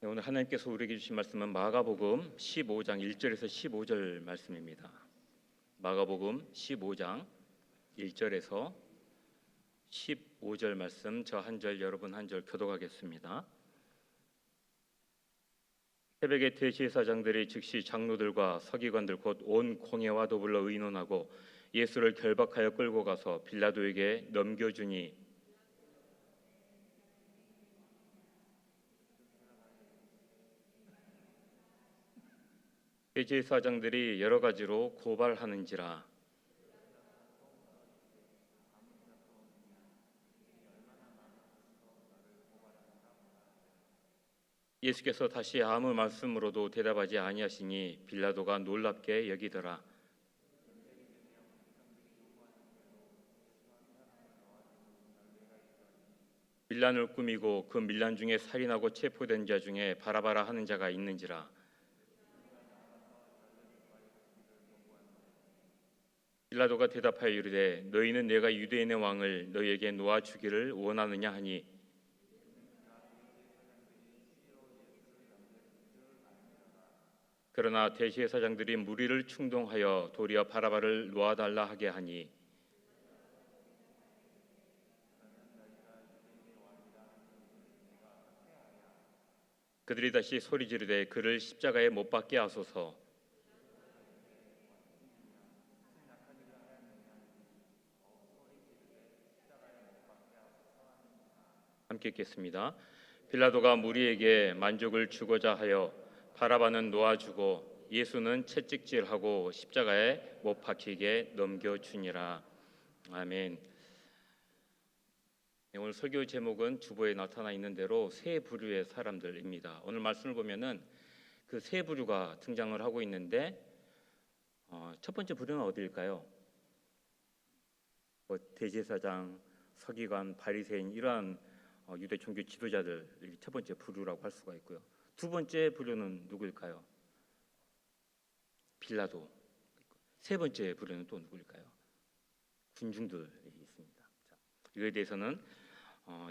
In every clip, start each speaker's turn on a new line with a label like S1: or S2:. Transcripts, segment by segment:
S1: 네, 오늘 하나님께서 우리에게 주신 말씀은 마가복음 15장 1절에서 15절 말씀입니다. 마가복음 15장 1절에서 15절 말씀, 저 한 절 여러분 한 절 교독하겠습니다. 새벽에 대제사장들이 즉시 장로들과 서기관들 곧 온 공회와 더불어 의논하고 예수를 결박하여 끌고 가서 빌라도에게 넘겨주니 대제사장들이 여러 가지로 고발하는지라. 예수께서 다시 아무 말씀으로도 대답하지 아니하시니 빌라도가 놀랍게 여기더라. 밀란을 꾸미고 그 밀란 중에 살인하고 체포된 자 중에 바라바라 하는 자가 있는지라. 빌라도가 대답하여 이르되 너희는 내가 유대인의 왕을 너희에게 놓아 주기를 원하느냐 하니 그러나 대제사장들이 무리를 충동하여 도리어 바라바를 놓아달라 하게 하니 그들이 다시 소리 지르되 그를 십자가에 못 박게 하소서. 함께 읽겠습니다. 빌라도가 무리에게 만족을 주고자 하여 바라바는 놓아주고 예수는 채찍질하고 십자가에 못 박히게 넘겨주니라. 아멘. 네, 오늘 설교 제목은 주보에 나타나 있는 대로 세 부류의 사람들입니다. 오늘 말씀을 보면은 그 세 부류가 등장을 하고 있는데 첫 번째 부류는 어디일까요? 대제사장, 서기관, 바리새인 이러한 유대 종교 지도자들이 첫 번째 부류라고 할 수가 있고요. 두 번째 부류는 누구일까요? 빌라도. 세 번째 부류는 또 누구일까요? 군중들이 있습니다. 자, 이거에 대해서는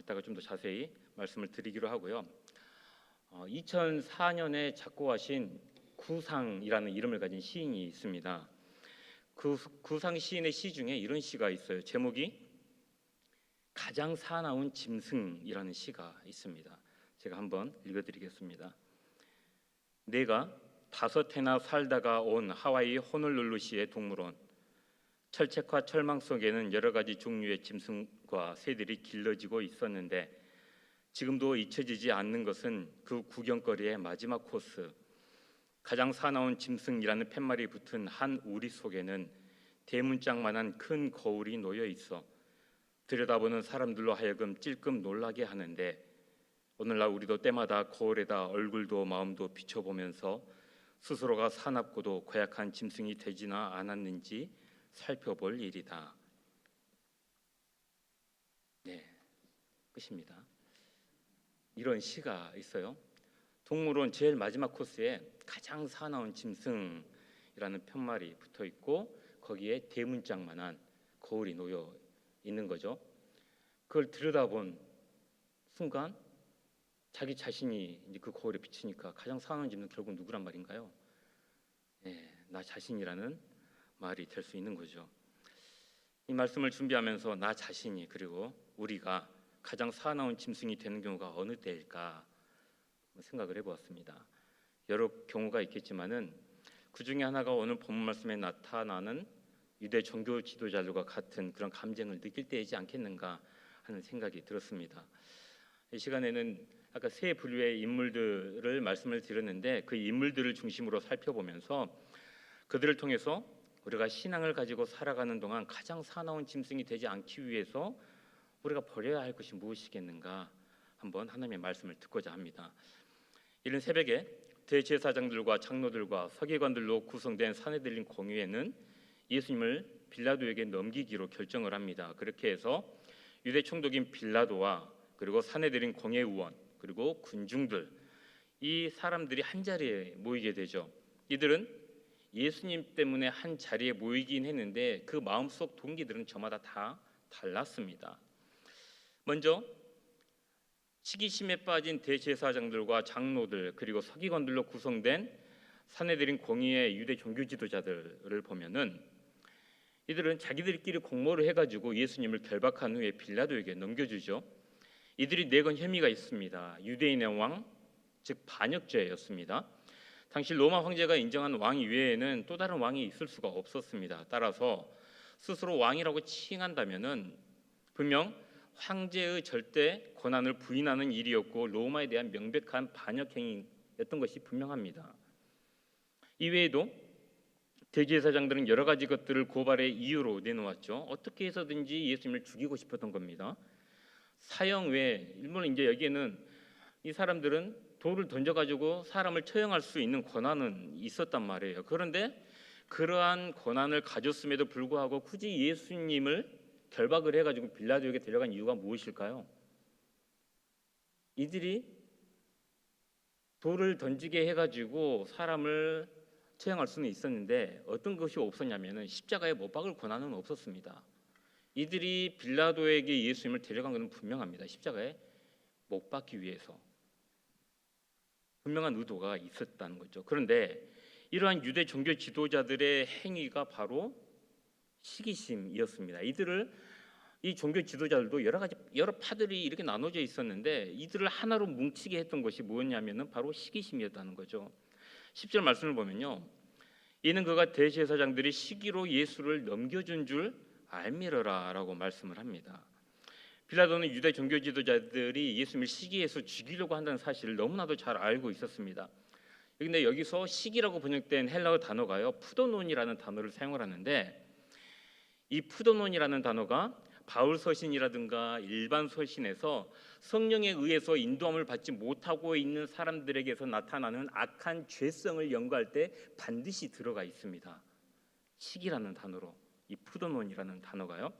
S1: 이따가 좀 더 자세히 말씀을 드리기로 하고요. 2004년에 작곡하신 구상이라는 이름을 가진 시인이 있습니다. 그 구상 시인의 시 중에 이런 시가 있어요. 제목이 가장 사나운 짐승이라는 시가 있습니다. 제가 한번 읽어드리겠습니다. 내가 5해나 살다가 온 하와이 호놀룰루시의 동물원. 철책과 철망 속에는 여러 가지 종류의 짐승과 새들이 길러지고 있었는데 지금도 잊혀지지 않는 것은 그 구경거리의 마지막 코스. 가장 사나운 짐승이라는 팻말이 붙은 한 우리 속에는 대문짝만한 큰 거울이 놓여 있어 들여다보는 사람들로 하여금 찔끔 놀라게 하는데 오늘날 우리도 때마다 거울에다 얼굴도 마음도 비춰보면서 스스로가 사납고도 고약한 짐승이 되지나 않았는지 살펴볼 일이다. 네, 끝입니다. 이런 시가 있어요. 동물원 제일 마지막 코스에 가장 사나운 짐승이라는 팻말이 붙어 있고 거기에 대문짝만한 거울이 놓여 있는 거죠. 그걸 들여다본 순간 자기 자신이 이제 그 거울에 비치니까 가장 사나운 짐승은 결국 누구란 말인가요? 네, 나 자신이라는 말이 될 수 있는 거죠. 이 말씀을 준비하면서 나 자신이 그리고 우리가 가장 사나운 짐승이 되는 경우가 어느 때일까 생각을 해보았습니다. 여러 경우가 있겠지만은 그 중에 하나가 오늘 본문 말씀에 나타나는 유대 종교 지도자들과 같은 그런 감정을 느낄 때이지 않겠는가 하는 생각이 들었습니다. 이 시간에는 아까 세 부류의 인물들을 말씀을 드렸는데 그 인물들을 중심으로 살펴보면서 그들을 통해서 우리가 신앙을 가지고 살아가는 동안 가장 사나운 짐승이 되지 않기 위해서 우리가 버려야 할 것이 무엇이겠는가 한번 하나님의 말씀을 듣고자 합니다. 이른 새벽에 대제사장들과 장로들과 서기관들로 구성된 사내들린 공회에는 예수님을 빌라도에게 넘기기로 결정을 합니다. 그렇게 해서 유대 총독인 빌라도와 그리고 사내들인 공회의원 그리고 군중들 이 사람들이 한 자리에 모이게 되죠. 이들은 예수님 때문에 한 자리에 모이긴 했는데 그 마음속 동기들은 저마다 다 달랐습니다. 먼저 시기심에 빠진 대제사장들과 장로들 그리고 서기관들로 구성된 사내들인 공의의 유대 종교 지도자들을 보면은 이들은 자기들끼리 공모를 해가지고 예수님을 결박한 후에 빌라도에게 넘겨주죠. 이들이 내건 혐의가 있습니다. 유대인의 왕, 즉 반역죄였습니다. 당시 로마 황제가 인정한 왕 이외에는 또 다른 왕이 있을 수가 없었습니다. 따라서 스스로 왕이라고 칭한다면은 분명 황제의 절대 권한을 부인하는 일이었고 로마에 대한 명백한 반역 행위였던 것이 분명합니다. 이외에도 대제사장들은 여러 가지 것들을 고발의 이유로 내놓았죠. 어떻게 해서든지 예수님을 죽이고 싶었던 겁니다. 사형 외에 물론 이제 여기에는 이 사람들은 돌을 던져가지고 사람을 처형할 수 있는 권한은 있었단 말이에요. 그런데 그러한 권한을 가졌음에도 불구하고 굳이 예수님을 결박을 해가지고 빌라도에게 데려간 이유가 무엇일까요? 이들이 돌을 던지게 해가지고 사람을 처형할 수는 있었는데 어떤 것이 없었냐면은 십자가에 못 박을 권한은 없었습니다. 이들이 빌라도에게 예수님을 데려간 것은 분명합니다. 십자가에 못 박기 위해서 분명한 의도가 있었다는 거죠. 그런데 이러한 유대 종교 지도자들의 행위가 바로 시기심이었습니다. 이 종교 지도자들도 여러 파들이 이렇게 나눠져 있었는데 이들을 하나로 뭉치게 했던 것이 뭐였냐면은 바로 시기심이었다는 거죠. 10절 말씀을 보면요, 이는 그가 대제사장들이 시기로 예수를 넘겨준 줄 알미러라라고 말씀을 합니다. 빌라도는 유대 종교 지도자들이 예수님을 시기해서 죽이려고 한다는 사실을 너무나도 잘 알고 있었습니다. 그런데 여기서 시기라고 번역된 헬라어 단어가요, 푸도논이라는 단어를 사용을 하는데 이 푸도논이라는 단어가 바울 서신이라든가 일반 서신에서 성령에 의해서 인도함을 받지 못하고 있는 사람들에게서 나타나는 악한 죄성을 연구할 때 반드시 들어가 있습니다. 시기라는 단어로 이 푸도논이라는 단어가요.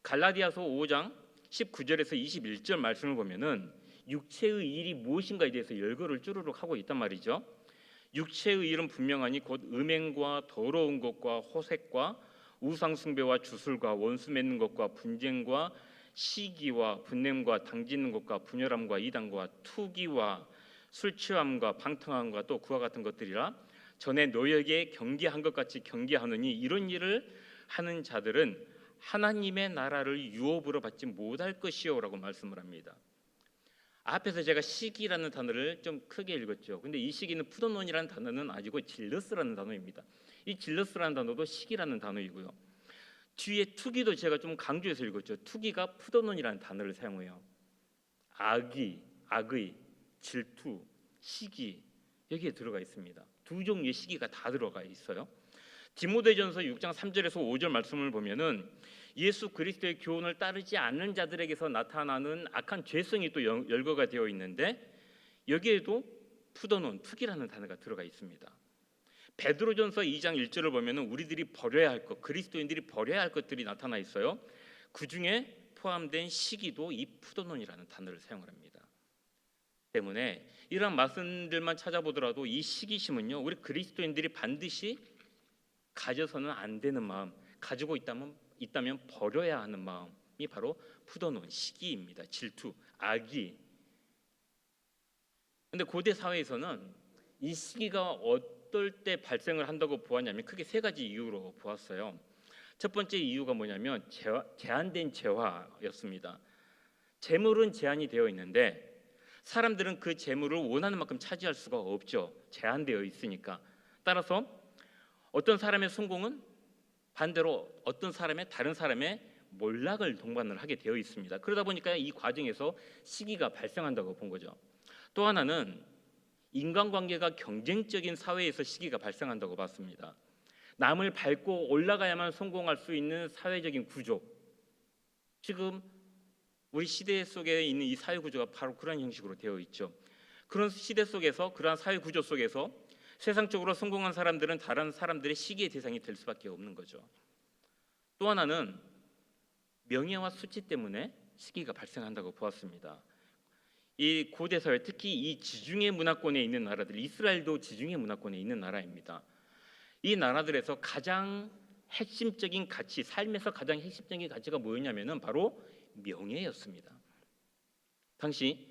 S1: 갈라디아서 5장 19절에서 21절 말씀을 보면은 육체의 일이 무엇인가에 대해서 열거를 쭈르륵 하고 있단 말이죠. 육체의 일은 분명하니 곧 음행과 더러운 것과 호색과 우상숭배와 주술과 원수 맺는 것과 분쟁과 시기와 분냄과 당짓는 것과 분열함과 이단과 투기와 술 취함과 방탕함과 또 그와 같은 것들이라 전에 너희에게 경계한 것 같이 경계하느니 이런 일을 하는 자들은 하나님의 나라를 유업으로 받지 못할 것이요라고 말씀을 합니다. 앞에서 제가 시기라는 단어를 좀 크게 읽었죠. 근데 이 시기는 푸도논이라는 단어는 아니고 질러스라는 단어입니다. 이 질러스라는 단어도 시기라는 단어이고요. 뒤에 투기도 제가 좀 강조해서 읽었죠. 투기가 푸도논이라는 단어를 사용해요. 악의, 질투, 시기 여기에 들어가 있습니다. 두 종류의 시기가 다 들어가 있어요. 디모데전서 6장 3절에서 5절 말씀을 보면은 예수 그리스도의 교훈을 따르지 않는 자들에게서 나타나는 악한 죄성이 또 열거가 되어 있는데 여기에도 푸도논, 투기라는 단어가 들어가 있습니다. 베드로전서 2장 1절을 보면은 우리들이 버려야 할 것, 그리스도인들이 버려야 할 것들이 나타나 있어요. 그 중에 포함된 시기도 이 푸도논이라는 단어를 사용을 합니다. 때문에 이러한 말씀들만 찾아보더라도 이 시기심은요, 우리 그리스도인들이 반드시 가져서는 안 되는 마음, 가지고 있다면 버려야 하는 마음이 바로 푸도논, 시기입니다. 질투, 악의. 근데 고대 사회에서는 이 시기가 어떨 때 발생을 한다고 보았냐면 크게 세 가지 이유로 보았어요. 첫 번째 이유가 뭐냐면 제한된 재화였습니다. 재물은 제한이 되어 있는데 사람들은 그 재물을 원하는 만큼 차지할 수가 없죠. 제한되어 있으니까. 따라서 어떤 사람의 성공은 반대로 다른 사람의 몰락을 동반을 하게 되어 있습니다. 그러다 보니까 이 과정에서 시기가 발생한다고 본 거죠. 또 하나는 인간관계가 경쟁적인 사회에서 시기가 발생한다고 봤습니다. 남을 밟고 올라가야만 성공할 수 있는 사회적인 구조, 지금 우리 시대 속에 있는 이 사회 구조가 바로 그런 형식으로 되어 있죠. 그런 시대 속에서, 그러한 사회 구조 속에서 세상적으로 성공한 사람들은 다른 사람들의 시기의 대상이 될 수밖에 없는 거죠. 또 하나는 명예와 수치 때문에 시기가 발생한다고 보았습니다. 이 고대 사회, 특히 이 지중해 문화권에 있는 나라들, 이스라엘도 지중해 문화권에 있는 나라입니다. 이 나라들에서 가장 핵심적인 가치, 삶에서 가장 핵심적인 가치가 뭐였냐면은 바로 명예였습니다. 당시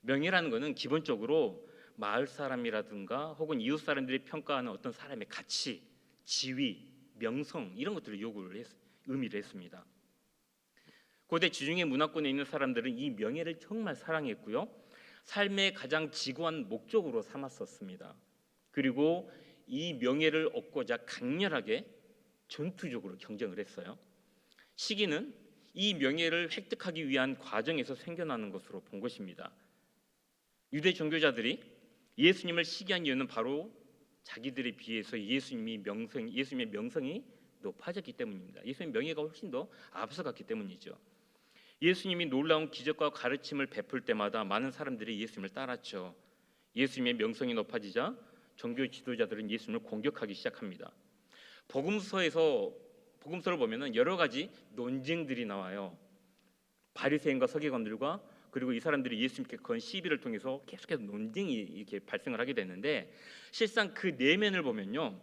S1: 명예라는 것은 기본적으로 마을 사람이라든가 혹은 이웃 사람들이 평가하는 어떤 사람의 가치, 지위, 명성 이런 것들을 의미를 했습니다. 고대 지중해 문화권에 있는 사람들은 이 명예를 정말 사랑했고요. 삶의 가장 지구한 목적으로 삼았었습니다. 그리고 이 명예를 얻고자 강렬하게 전투적으로 경쟁을 했어요. 시기는 이 명예를 획득하기 위한 과정에서 생겨나는 것으로 본 것입니다. 유대 종교자들이 예수님을 시기한 이유는 바로 자기들에 비해서 예수님의 명성이 높아졌기 때문입니다. 예수님의 명예가 훨씬 더 앞서갔기 때문이죠. 예수님이 놀라운 기적과 가르침을 베풀 때마다 많은 사람들이 예수님을 따랐죠. 예수님의 명성이 높아지자 종교 지도자들은 예수님을 공격하기 시작합니다. 복음서를 보면은 여러 가지 논쟁들이 나와요. 바리새인과 서기관들과 그리고 이 사람들이 예수님께 건 시비를 통해서 계속해서 논쟁이 이렇게 발생을 하게 되는데, 실상 그 내면을 보면요,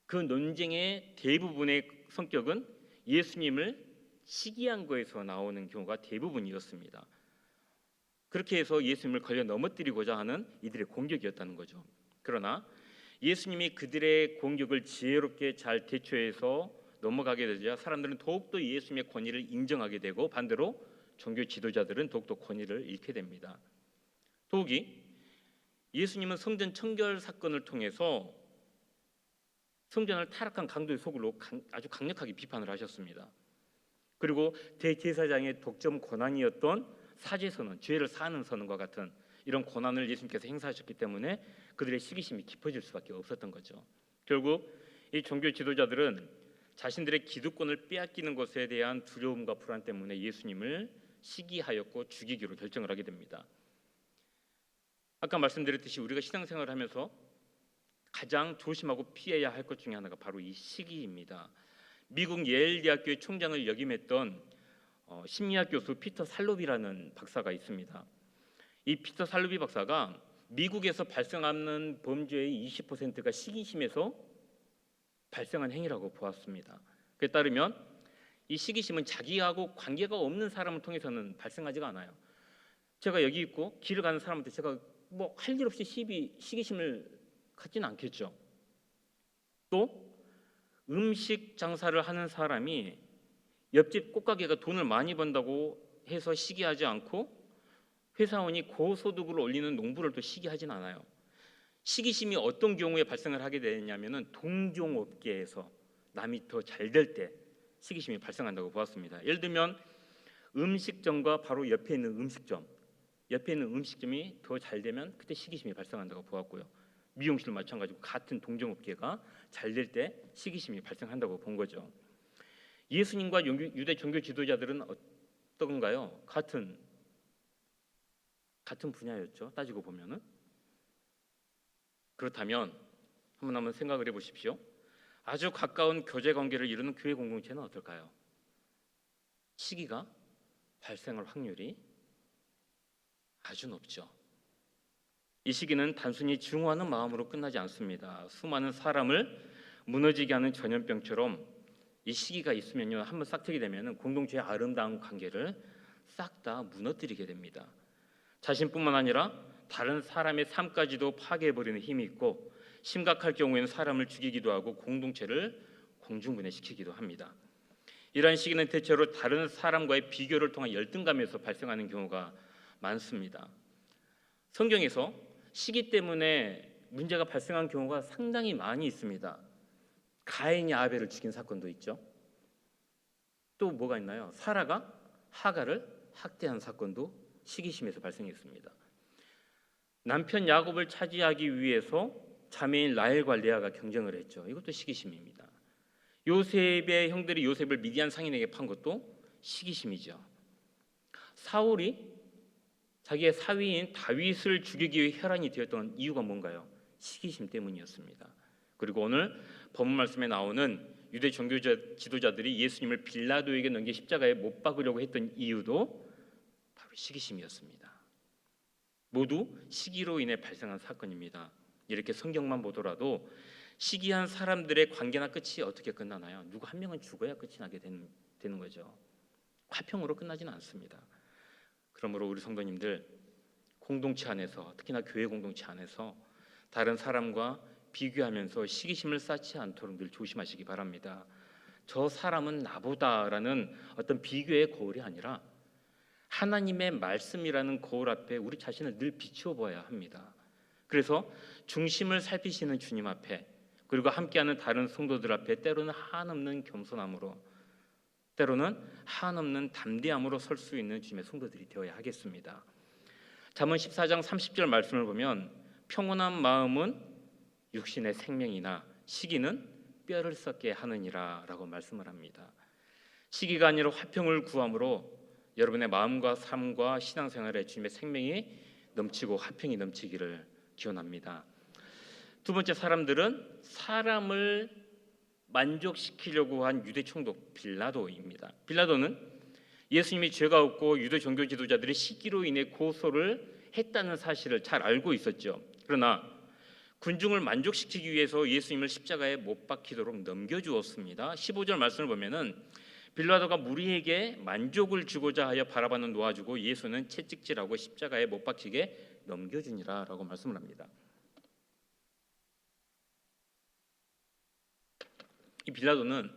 S1: 그 논쟁의 대부분의 성격은 예수님을 시기한 거에서 나오는 경우가 대부분이었습니다. 그렇게 해서 예수님을 걸려 넘어뜨리고자 하는 이들의 공격이었다는 거죠. 그러나 예수님이 그들의 공격을 지혜롭게 잘 대처해서 넘어가게 되자 사람들은 더욱더 예수님의 권위를 인정하게 되고, 반대로 종교 지도자들은 더욱더 권위를 잃게 됩니다. 더욱이 예수님은 성전 청결 사건을 통해서 성전을 타락한 강도의 소굴로 아주 강력하게 비판을 하셨습니다. 그리고 대제사장의 독점 권한이었던 사죄선언, 죄를 사하는 선언과 같은 이런 권한을 예수님께서 행사하셨기 때문에 그들의 시기심이 깊어질 수밖에 없었던 거죠. 결국 이 종교 지도자들은 자신들의 기득권을 빼앗기는 것에 대한 두려움과 불안 때문에 예수님을 시기하였고 죽이기로 결정을 하게 됩니다. 아까 말씀드렸듯이 우리가 신앙생활을 하면서 가장 조심하고 피해야 할 것 중에 하나가 바로 이 시기입니다. 미국 예일 대학교의 총장을 역임했던 심리학 교수 피터 살로비라는 박사가 있습니다. 이 피터 살로비 박사가 미국에서 발생하는 범죄의 20%가 시기심에서 발생한 행위라고 보았습니다. 그에 따르면 이 시기심은 자기하고 관계가 없는 사람을 통해서는 발생하지가 않아요. 제가 여기 있고 길을 가는 사람한테 제가 뭐 할 일 없이 시기심을 갖지는 않겠죠. 또 음식 장사를 하는 사람이 옆집 꽃가게가 돈을 많이 번다고 해서 시기하지 않고 회사원이 고소득을 올리는 농부를 또 시기하진 않아요. 시기심이 어떤 경우에 발생을 하게 되냐면은 동종업계에서 남이 더 잘 될 때 시기심이 발생한다고 보았습니다. 예를 들면 음식점과 바로 옆에 있는 음식점이 더 잘 되면 그때 시기심이 발생한다고 보았고요. 미용실 마찬가지고 같은 동종업계가 잘 될 때 시기심이 발생한다고 본 거죠. 예수님과 유대 종교 지도자들은 어떤가요? 같은 분야였죠. 따지고 보면은. 그렇다면 한번 생각을 해보십시오. 아주 가까운 교제 관계를 이루는 교회 공동체는 어떨까요? 시기가 발생할 확률이 아주 높죠. 이 시기는 단순히 증오하는 마음으로 끝나지 않습니다. 수많은 사람을 무너지게 하는 전염병처럼 이 시기가 있으면요, 한번 싹트게 되면 공동체의 아름다운 관계를 싹 다 무너뜨리게 됩니다. 자신뿐만 아니라 다른 사람의 삶까지도 파괴해버리는 힘이 있고, 심각할 경우에는 사람을 죽이기도 하고 공동체를 공중분해시키기도 합니다. 이러한 시기는 대체로 다른 사람과의 비교를 통한 열등감에서 발생하는 경우가 많습니다. 성경에서 시기 때문에 문제가 발생한 경우가 상당히 많이 있습니다. 가인이 아벨을 죽인 사건도 있죠. 또 뭐가 있나요? 사라가 하갈을 학대한 사건도 시기심에서 발생했습니다. 남편 야곱을 차지하기 위해서 자매인 라헬과 레아가 경쟁을 했죠. 이것도 시기심입니다. 요셉의 형들이 요셉을 미디안 상인에게 판 것도 시기심이죠. 사울이 자기의 사위인 다윗을 죽이기 위해 혈안이 되었던 이유가 뭔가요? 시기심 때문이었습니다. 그리고 오늘 본문 말씀에 나오는 유대 종교 지도자들이 예수님을 빌라도에게 넘겨 십자가에 못 박으려고 했던 이유도 바로 시기심이었습니다. 모두 시기로 인해 발생한 사건입니다. 이렇게 성경만 보더라도 시기한 사람들의 관계나 끝이 어떻게 끝나나요? 누구 한 명은 죽어야 끝이 나게 되는 거죠. 화평으로 끝나지는 않습니다. 그러므로 우리 성도님들, 공동체 안에서, 특히나 교회 공동체 안에서 다른 사람과 비교하면서 시기심을 쌓지 않도록 늘 조심하시기 바랍니다. 저 사람은 나보다라는 어떤 비교의 거울이 아니라 하나님의 말씀이라는 거울 앞에 우리 자신을 늘 비추어 보아야 합니다. 그래서 중심을 살피시는 주님 앞에, 그리고 함께하는 다른 성도들 앞에 때로는 한없는 겸손함으로, 때로는 한없는 담대함으로 설 수 있는 주님의 성도들이 되어야 하겠습니다. 잠언 14장 30절 말씀을 보면 평온한 마음은 육신의 생명이나 시기는 뼈를 썩게 하느니라 라고 말씀을 합니다. 시기가 아니라 화평을 구함으로 여러분의 마음과 삶과 신앙생활에 주님의 생명이 넘치고 화평이 넘치기를 기원합니다. 두 번째, 사람들은 사람을 만족시키려고 한 유대 총독 빌라도입니다. 빌라도는 예수님이 죄가 없고 유대 종교 지도자들이 시기로 인해 고소를 했다는 사실을 잘 알고 있었죠. 그러나 군중을 만족시키기 위해서 예수님을 십자가에 못 박히도록 넘겨주었습니다. 15절 말씀을 보면은 빌라도가 무리에게 만족을 주고자 하여 바라바는 놓아주고 예수는 채찍질하고 십자가에 못 박히게 넘겨주니라 라고 말씀을 합니다. 이 빌라도는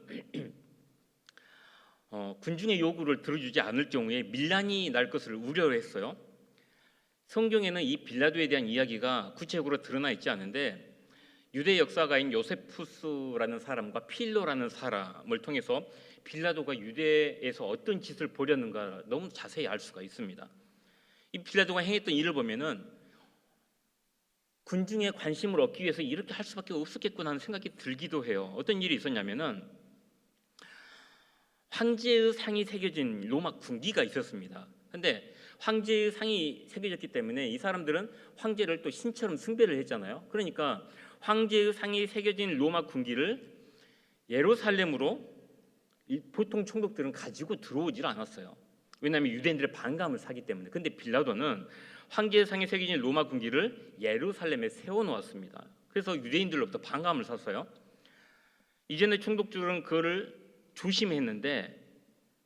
S1: 군중의 요구를 들어주지 않을 경우에 밀란이 날 것을 우려했어요. 성경에는 이 빌라도에 대한 이야기가 구체적으로 드러나 있지 않은데 유대 역사가인 요세푸스라는 사람과 필로라는 사람을 통해서 빌라도가 유대에서 어떤 짓을 벌였는가 너무 자세히 알 수가 있습니다. 이 빌라도가 행했던 일을 보면은 군중의 관심을 얻기 위해서 이렇게 할 수밖에 없었겠구나 하는 생각이 들기도 해요. 어떤 일이 있었냐면은 황제의 상이 새겨진 로마 군기가 있었습니다. 근데 황제의 상이 새겨졌기 때문에 이 사람들은 황제를 또 신처럼 숭배를 했잖아요. 그러니까 황제의 상이 새겨진 로마 군기를 예루살렘으로 보통 총독들은 가지고 들어오질 않았어요. 왜냐하면 유대인들의 반감을 사기 때문에. 근데 빌라도는 황제의 상에 새겨진 로마 군기를 예루살렘에 세워놓았습니다. 그래서 유대인들로부터 반감을 샀어요. 이전의 총독들은 그거를 조심했는데,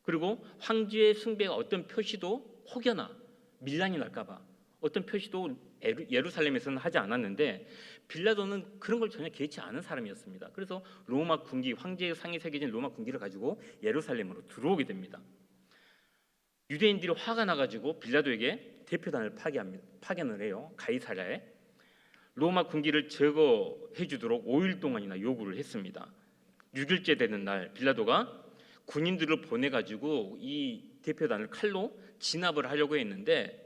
S1: 그리고 황제의 숭배가 어떤 표시도 혹여나 밀란이 날까봐 어떤 표시도 예루살렘에서는 하지 않았는데 빌라도는 그런 걸 전혀 개의치 않은 사람이었습니다. 그래서 로마 군기, 황제의 상에 새겨진 로마 군기를 가지고 예루살렘으로 들어오게 됩니다. 유대인들이 화가 나가지고 빌라도에게 대표단을 파견을 해요. 가이사랴에. 로마 군기를 제거해 주도록 5일 동안이나 요구를 했습니다. 6일째 되는 날 빌라도가 군인들을 보내가지고 이 대표단을 칼로 진압을 하려고 했는데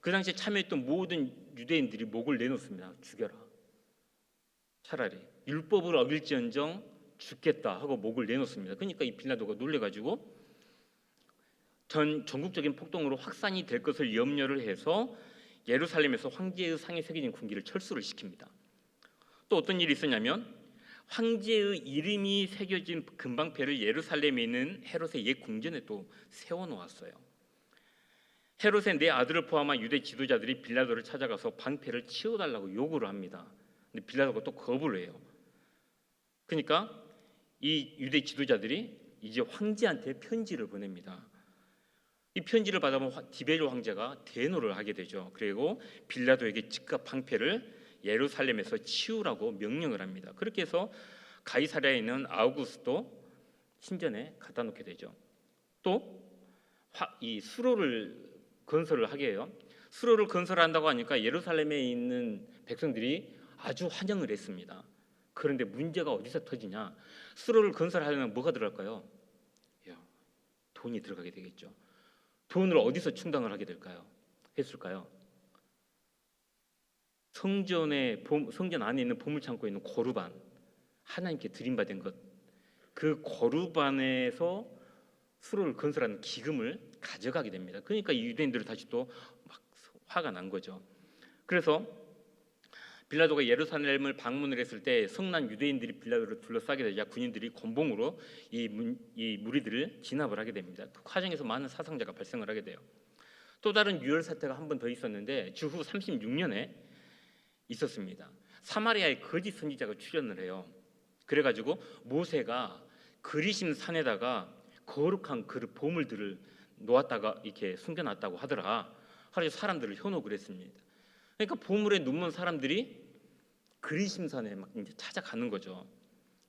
S1: 그 당시에 참여했던 모든 유대인들이 목을 내놓습니다. 죽여라. 차라리 율법을 어길지언정 죽겠다 하고 목을 내놓습니다. 그러니까 이 빌라도가 놀래가지고 전국적인 폭동으로 확산이 될 것을 염려를 해서 예루살렘에서 황제의 상에 새겨진 군기를 철수를 시킵니다. 또 어떤 일이 있었냐면 황제의 이름이 새겨진 금방패를 예루살렘에 있는 헤롯의 옛 궁전에 또 세워놓았어요. 헤롯의 네 아들을 포함한 유대 지도자들이 빌라도를 찾아가서 방패를 치워달라고 요구를 합니다. 근데 빌라도가 또 거부를 해요. 그러니까 이 유대 지도자들이 이제 황제한테 편지를 보냅니다. 이 편지를 받아본 디베리오 황제가 대노를 하게 되죠. 그리고 빌라도에게 즉각 방패를 예루살렘에서 치우라고 명령을 합니다. 그렇게 해서 가이사랴에 있는 아우구스도 신전에 갖다 놓게 되죠. 또 이 수로를 건설을 하게 해요. 수로를 건설한다고 하니까 예루살렘에 있는 백성들이 아주 환영을 했습니다. 그런데 문제가 어디서 터지냐? 수로를 건설하려면 뭐가 들어갈까요? 돈이 들어가게 되겠죠. 돈을 어디서 충당을 하게 했을까요? 성전 안에 있는 보물창고에 있는 고르반, 하나님께 드림받은 것, 그 고르반에서 수로를 건설하는 기금을 가져가게 됩니다. 그러니까 이 유대인들은 다시 또 막 화가 난 거죠. 그래서 빌라도가 예루살렘을 방문을 했을 때 성난 유대인들이 빌라도를 둘러싸게 되자 군인들이 곤봉으로 이 무리들을 진압을 하게 됩니다. 그 과정에서 많은 사상자가 발생을 하게 돼요. 또 다른 유혈 사태가 한 번 더 있었는데 주후 36년에 있었습니다. 사마리아에 거짓 선지자가 출현을 해요. 그래가지고 모세가 그리심 산에다가 거룩한 그 보물들을 놓았다가 이렇게 숨겨놨다고 하더라. 하루 사람들을 현혹을 했습니다. 그러니까 보물에 눈먼 사람들이 그리심산에 막 이제 찾아가는 거죠.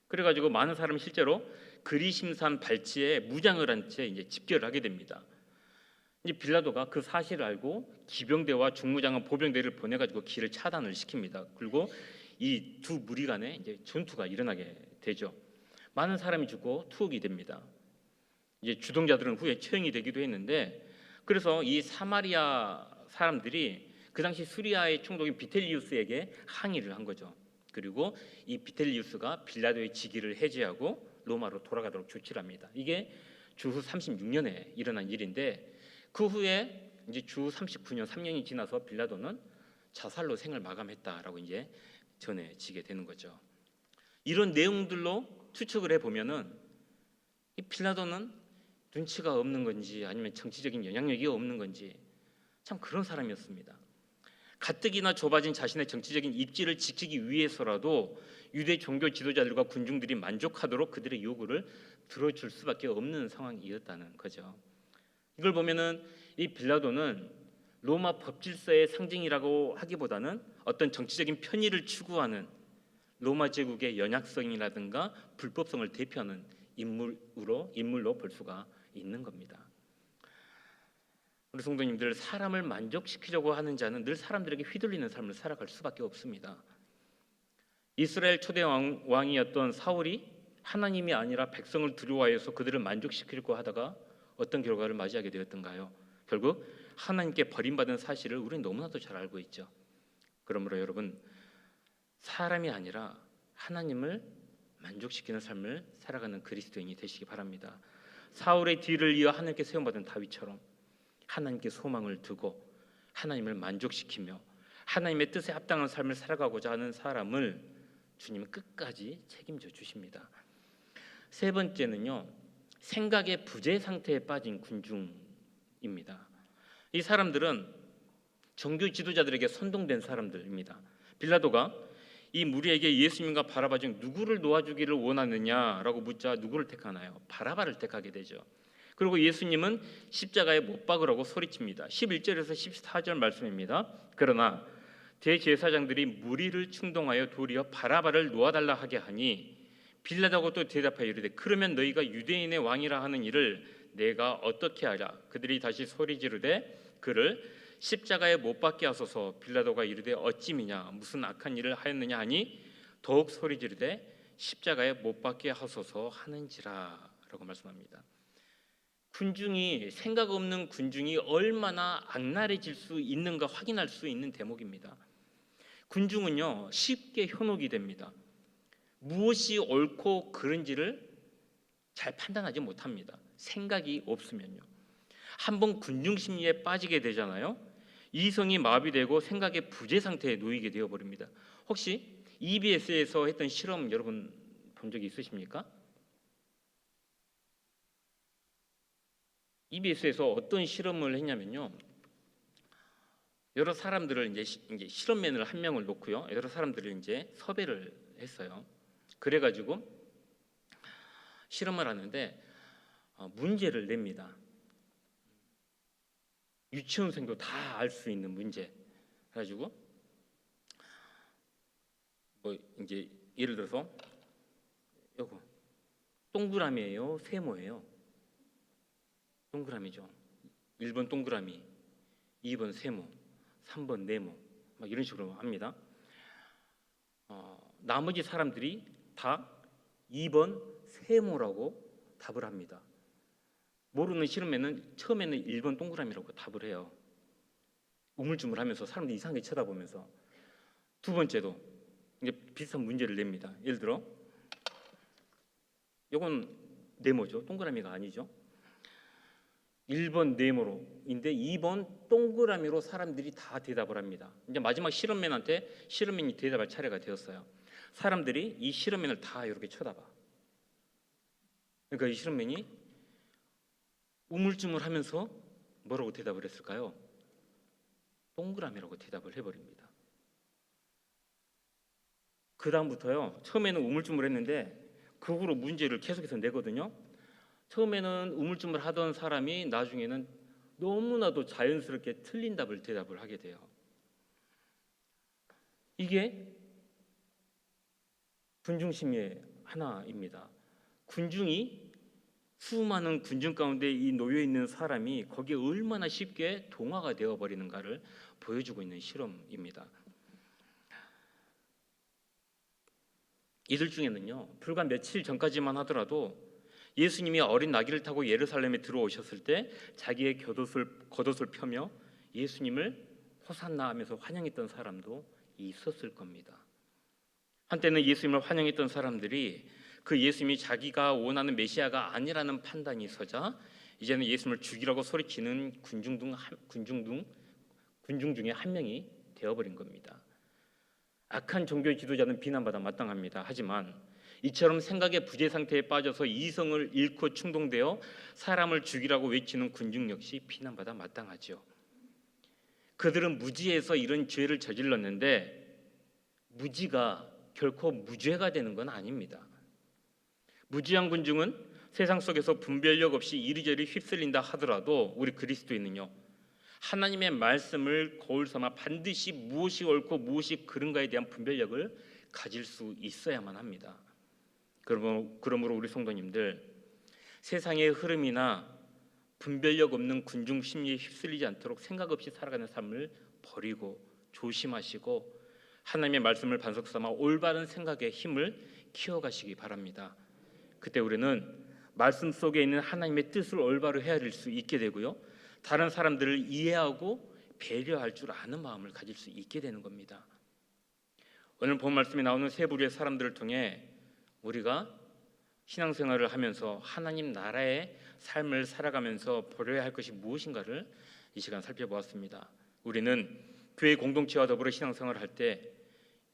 S1: 그래가지고 많은 사람이 실제로 그리심산 발치에 무장을 한 채 이제 집결을 하게 됩니다. 이제 빌라도가 그 사실을 알고 기병대와 중무장한 보병대를 보내가지고 길을 차단을 시킵니다. 그리고 이 두 무리 간에 이제 전투가 일어나게 되죠. 많은 사람이 죽고 투옥이 됩니다. 이제 주동자들은 후에 처형이 되기도 했는데, 그래서 이 사마리아 사람들이 그 당시 수리아의 총독인 비텔리우스에게 항의를 한 거죠. 그리고 이 비텔리우스가 빌라도의 직위를 해제하고 로마로 돌아가도록 조치를 합니다. 이게 주후 36년에 일어난 일인데, 그 후에 이제 주 39년 3년이 지나서 빌라도는 자살로 생을 마감했다라고 이제 전해지게 되는 거죠. 이런 내용들로 추측을 해보면은 이 빌라도는 눈치가 없는 건지 아니면 정치적인 영향력이 없는 건지 참 그런 사람이었습니다. 가뜩이나 좁아진 자신의 정치적인 입지를 지키기 위해서라도 유대 종교 지도자들과 군중들이 만족하도록 그들의 요구를 들어줄 수밖에 없는 상황이었다는 거죠. 이걸 보면은 이 빌라도는 로마 법질서의 상징이라고 하기보다는 어떤 정치적인 편의를 추구하는 로마 제국의 연약성이라든가 불법성을 대표하는 인물로 볼 수가 있는 겁니다. 우리 성도님들, 사람을 만족시키려고 하는 자는 늘 사람들에게 휘둘리는 삶을 살아갈 수밖에 없습니다. 이스라엘 초대 왕이었던 사울이 하나님이 아니라 백성을 두려워해서 그들을 만족시키려고 하다가 어떤 결과를 맞이하게 되었던가요? 결국 하나님께 버림받은 사실을 우리는 너무나도 잘 알고 있죠. 그러므로 여러분, 사람이 아니라 하나님을 만족시키는 삶을 살아가는 그리스도인이 되시기 바랍니다. 사울의 뒤를 이어 하나님께 세움받은 다윗처럼 하나님께 소망을 두고 하나님을 만족시키며 하나님의 뜻에 합당한 삶을 살아가고자 하는 사람을 주님은 끝까지 책임져 주십니다. 세 번째는요, 생각의 부재 상태에 빠진 군중입니다. 이 사람들은 종교 지도자들에게 선동된 사람들입니다. 빌라도가 이 무리에게 예수님과 바라바 중 누구를 놓아주기를 원하느냐라고 묻자 누구를 택하나요? 바라바를 택하게 되죠. 그리고 예수님은 십자가에 못 박으라고 소리칩니다. 11절에서 14절 말씀입니다. 그러나 대제사장들이 무리를 충동하여 도리어 바라바를 놓아달라 하게 하니 빌라도가 또 대답하여 이르되 그러면 너희가 유대인의 왕이라 하는 이를 내가 어떻게 하랴? 그들이 다시 소리 지르되 그를 십자가에 못 박게 하소서. 빌라도가 이르되 어찌미냐 무슨 악한 일을 하였느냐 하니 더욱 소리 지르되 십자가에 못 박게 하소서 하는지라 라고 말씀합니다. 군중이, 생각 없는 군중이 얼마나 악랄해질 수 있는가 확인할 수 있는 대목입니다. 군중은요 쉽게 현혹이 됩니다. 무엇이 옳고 그른지를 잘 판단하지 못합니다. 생각이 없으면요. 한번 군중 심리에 빠지게 되잖아요. 이성이 마비되고 생각의 부재 상태에 놓이게 되어버립니다. 혹시 EBS에서 했던 실험 여러분 본 적이 있으십니까? EBS에서 어떤 실험을 했냐면요, 여러 사람들을 이제 실험맨을 한 명을 놓고요, 여러 사람들을 이제 섭외를 했어요. 그래가지고 실험을 하는데 문제를 냅니다. 유치원생도 다 알 수 있는 문제. 그래가지고 뭐 이제 예를 들어서 요거 동그라미예요, 세모예요? 동그라미죠. 1번 동그라미, 2번 세모, 3번 네모, 막 이런 식으로 합니다. 나머지 사람들이 다 2번 세모라고 답을 합니다. 모르는 실험에는 처음에는 1번 동그라미라고 답을 해요. 우물쭈물하면서 사람들이 이상하게 쳐다보면서. 두 번째도 이제 비슷한 문제를 냅니다. 예를 들어 이건 네모죠. 동그라미가 아니죠. 1번 네모로인데 2번 동그라미로 사람들이 다 대답을 합니다. 이제 마지막 실험맨한테 실험맨이 대답할 차례가 되었어요. 사람들이 이 실험맨을 다 이렇게 쳐다봐. 그러니까 이 실험맨이 우물쭈물하면서 뭐라고 대답을 했을까요? 동그라미라고 대답을 해버립니다. 그 다음부터요, 처음에는 우물쭈물했는데 그 후로 문제를 계속해서 내거든요. 처음에는 우물쭈물하던 사람이 나중에는 너무나도 자연스럽게 틀린 답을 대답을 하게 돼요. 이게 군중심리의 하나입니다. 군중이 수많은 군중 가운데 이 놓여 있는 사람이 거기에 얼마나 쉽게 동화가 되어 버리는가를 보여주고 있는 실험입니다. 이들 중에는요, 불과 며칠 전까지만 하더라도 예수님이 어린 나귀를 타고 예루살렘에 들어오셨을 때 자기의 겉옷을 펴며 예수님을 호산나 하면서 환영했던 사람도 있었을 겁니다. 한때는 예수님을 환영했던 사람들이 그 예수님이 자기가 원하는 메시아가 아니라는 판단이 서자 이제는 예수님을 죽이라고 소리치는 군중 중에 한 명이 되어버린 겁니다. 악한 종교 지도자는 비난받아 마땅합니다. 하지만 이처럼 생각의 부재 상태에 빠져서 이성을 잃고 충동되어 사람을 죽이라고 외치는 군중 역시 비난받아 마땅하죠. 그들은 무지해서 이런 죄를 저질렀는데 무지가 결코 무죄가 되는 건 아닙니다. 무지한 군중은 세상 속에서 분별력 없이 이리저리 휩쓸린다 하더라도 우리 그리스도인은요, 하나님의 말씀을 거울 삼아 반드시 무엇이 옳고 무엇이 그른가에 대한 분별력을 가질 수 있어야만 합니다. 그러므로 우리 성도님들, 세상의 흐름이나 분별력 없는 군중 심리에 휩쓸리지 않도록 생각 없이 살아가는 삶을 버리고 조심하시고 하나님의 말씀을 반석 삼아 올바른 생각의 힘을 키워가시기 바랍니다. 그때 우리는 말씀 속에 있는 하나님의 뜻을 올바로 헤아릴 수 있게 되고요, 다른 사람들을 이해하고 배려할 줄 아는 마음을 가질 수 있게 되는 겁니다. 오늘 본 말씀에 나오는 세 부류의 사람들을 통해 우리가 신앙생활을 하면서 하나님 나라의 삶을 살아가면서 버려야 할 것이 무엇인가를 이 시간 살펴보았습니다. 우리는 교회 공동체와 더불어 신앙생활을 할 때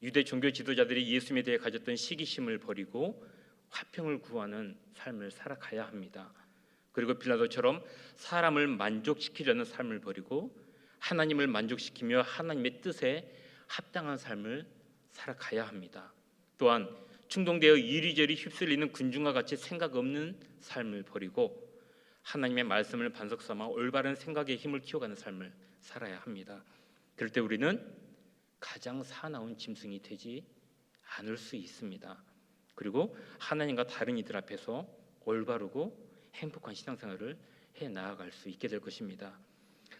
S1: 유대 종교 지도자들이 예수님에 대해 가졌던 시기심을 버리고 화평을 구하는 삶을 살아가야 합니다. 그리고 빌라도처럼 사람을 만족시키려는 삶을 버리고 하나님을 만족시키며 하나님의 뜻에 합당한 삶을 살아가야 합니다. 또한 충동되어 이리저리 휩쓸리는 군중과 같이 생각 없는 삶을 버리고 하나님의 말씀을 반석 삼아 올바른 생각의 힘을 키워가는 삶을 살아야 합니다. 그럴 때 우리는 가장 사나운 짐승이 되지 않을 수 있습니다. 그리고 하나님과 다른 이들 앞에서 올바르고 행복한 신앙생활을 해 나아갈 수 있게 될 것입니다.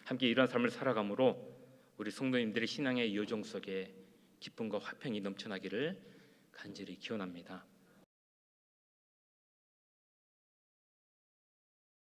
S1: 함께 이러한 삶을 살아감으로 우리 성도님들의 신앙의 여정 속에 기쁨과 화평이 넘쳐나기를 간절히 기원합니다.